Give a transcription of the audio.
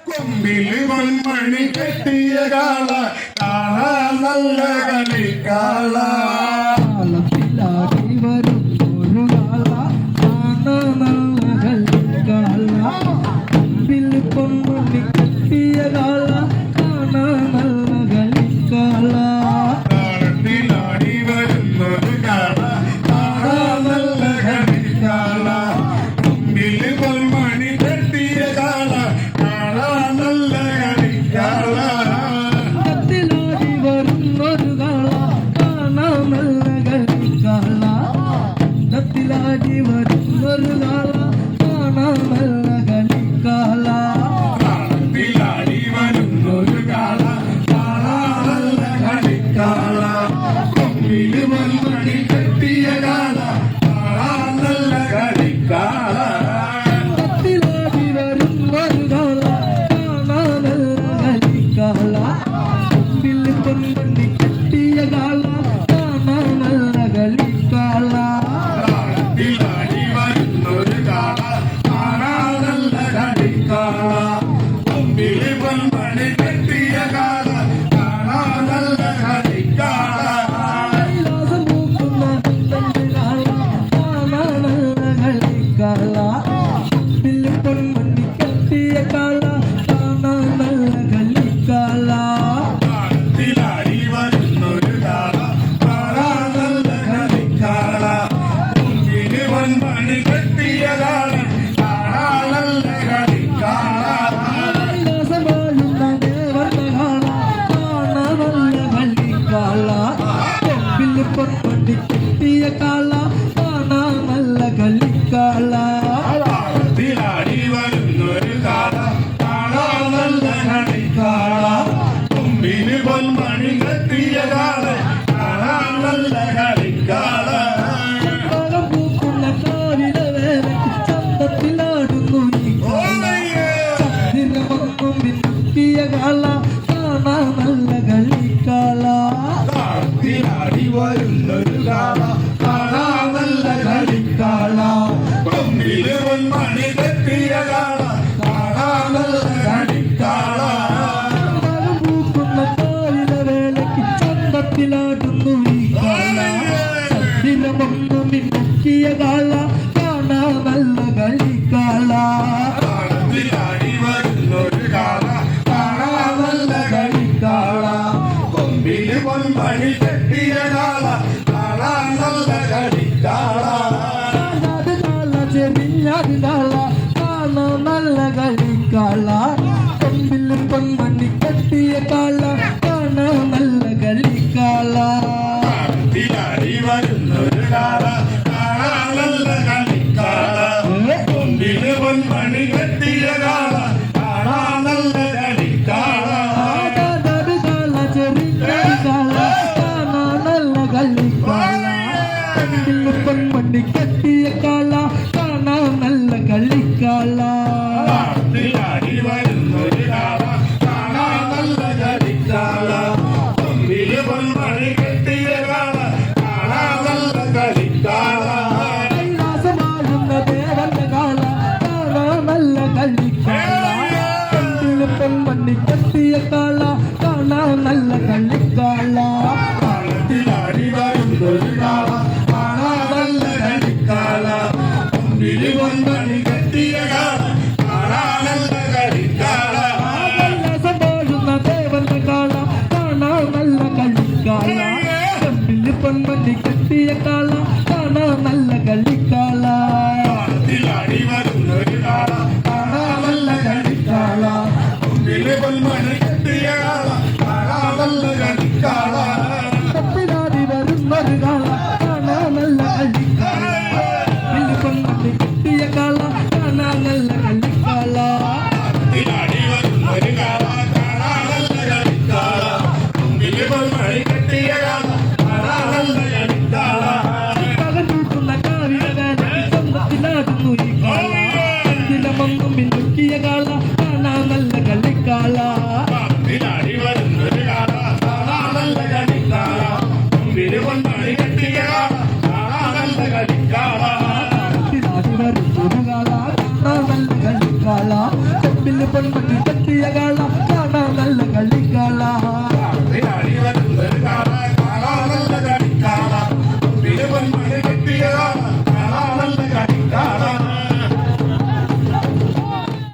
കൊമ്പില് പൊന്മണി കെട്ടിയ കാള കാണാ നല്ല കളിക്കാള വരും ഒരു കാള കാണാ നല്ല കളിക്കാള കൊമ്പിൽ പൊന്മണി കെട്ടിയ കാള കാണാ നല്ല കളിക്കാള കാളത്തിലാടി വരുന്നൊരു കാള കാണാ നല്ല കളിക്കാള കൊമ്പില് പൊന്മണി കെട്ടിയ കാള കാണാ നല്ല കളിക്കാള കത്തിലാടി വരുന്നൊരു കാള കാണാ നല്ല കളിക്കാള കത്തിലാടി വരുന്നൊരു കാള കാണാ നല്ല കളിക്കാള കാളത്തിലാടി വരുന്നൊരു കാള കാണാ നല്ല കളിക്കാള കൊമ്പില് പൊന്മണി കെട്ടിയ കാള കാണാ നല്ല കളിക്കാള കത്തിലാടി വരുന്നൊരു കാള കാണാ നല്ല കളിക്കാള കൊമ്പിൽ പൊന്മണി കെട്ടിയ കാള കാണാ നല്ല കളിക്കാള കാളത്തിലാടി വരുന്നൊരു കാള കാണാ നല്ല കളിക്കാള കൊമ്പില് പൊന്മണി കെട്ടിയ കാള കാണാ നല്ല കളിക്കാള കൈലാസം പൂക്കുന്ന തന്റെ കാള കാണാ നല്ല കളിക്കാള കൊമ്പിൽ പൊന്മണി കെട്ടിയ കാള കാണാ നല്ല കളിക്കാള കാളത്തിലാടി വരുന്നൊരു കാള കാണാ നല്ല കളിക്കാള കൊമ്പില് പൊന്മണി കെട്ടിയ കാള കാണാ നല്ല കളിക്കാള കൈലാസമാഴുന്ന ദേവന്റെ കാള കാണാ നല്ല കളിക്കാള കൊമ്പിൽ പൊന്മണി കെട്ടിയ കാള കാണാ നല്ല കളിക്കാള കാളത്തിലാടി വരുന്നൊരു കാള കാണാ നല്ല കളിക്കാള കൊമ്പില് പൊന്മണി കെട്ടിയ കാള കാണാ നല്ല കളിക്കാള പഴം പൂക്കുന്ന കാവിലെ വേലയ്ക്ക് ചന്തത്തിലാടുന്നു ഈ കാള ചന്ദിരമൊന്നും മിന്നുക്കിയ കാള കാണാ നല്ല കളിക്കാള കാളത്തിലാടി വരുന്നൊരു കാള കാണാ നല്ല കളിക്കാള കൊമ്പില് പൊന്മണി കെട്ടിയ കാള കാണാ നല്ല കളിക്കാള പഴം പൂക്കുന്ന കാവിലെ വേലയ്ക്ക് ചന്തത്തിലാടുന്നു ഈ കാള ചന്ദിരമൊന്നും മിന്നുക്കിയ കാള കാണാ നല്ല കളിക്കാള കാളത്തിലാടി വരുന്നൊരു കാള കാണാ നല്ല കളിക്കാള കൊമ്പില് പൊന്മണി കെട്ടിയ കാള കാണാ നല്ല കളിക്കാള അത് കാള ചെറിഞ്ഞത് കാള കാണാ നല്ല കളിക്കാള കൊമ്പിലും പൊന്മണി കെട്ടിയ കാള കാണാ നല്ല കളിക്കാള കാളത്തിലാടി വരുന്നൊരു കാള കാണാ നല്ല കളിക്കാള കൊമ്പില് പൊന്മണി കെട്ടിയ കാള കാണാ നല്ല കളിക്കാള അത് കാള ചെറിഞ്ഞത് കാള കാണാ നല്ല കളിക്കാള കൊമ്പിലും പൊന്മണി കെട്ടിയ കാള കാണാ നല്ല കളിക്കാള കാളത്തിലാടി വരുന്നൊരു കാള കാണാ നല്ല കളിക്കാള കൊമ്പില് പൊന്മണി കെട്ടിയ കാള കാണാ നല്ല കളിക്കാള കൈലാസമാഴുന്ന ദേവന്റെ കാള കാണാ നല്ല കളിക്കാള കൊമ്പില് പൊന്മണി കെട്ടിയ കാള കാണാ നല്ല കളിക്കാള കാളത്തിലാടി വരുന്നൊരു കാള കാണാ നല്ല കളിക്കാള കൊമ്പില് പൊന്മണി കെട്ടിയ കാള കാണാ നല്ല കളിക്കാള കൈലാസമാഴുന്ന ദേവന്റെ കാള കാണാ നല്ല കളിക്കാള കൊമ്പില് പൊന്മണി കെട്ടിയ കാള കാണാ നല്ല കളിക്കാള കാളത്തിലാടി വരുന്നൊരു കാള കാണാ നല്ല കളിക്കാള കൊമ്പില് പൊന്മണി കെട്ടിയ കാള കാണാ നല്ല കളിക്കാള തപ്പിലാടി വരുന്നൊരു കാള കാണാ നല്ല കളിക്കാള കൊമ്പില് പൊന്മണി കെട്ടിയ കാള കാണാ നല്ല കളിക്കാള കാളത്തിലാടി വരുന്നൊരു കാള കാണാ നല്ല കളിക്കാള കൊമ്പില് പൊന്മണി കെട്ടിയ കാള കാണാ നല്ല കളിക്കാള പകൽ പൂക്കുന്ന കാവിലെ വേലയ്ക്ക് ചന്തത്തിലാടുന്നു ഈ കാള ചന്ദിരമൊന്നും മിന്നുക്കിയ കാള കാണാ നല്ല കളിക്കാള കെട്ടിയ കാള കാണാൻ നല്ല കളിക്കാള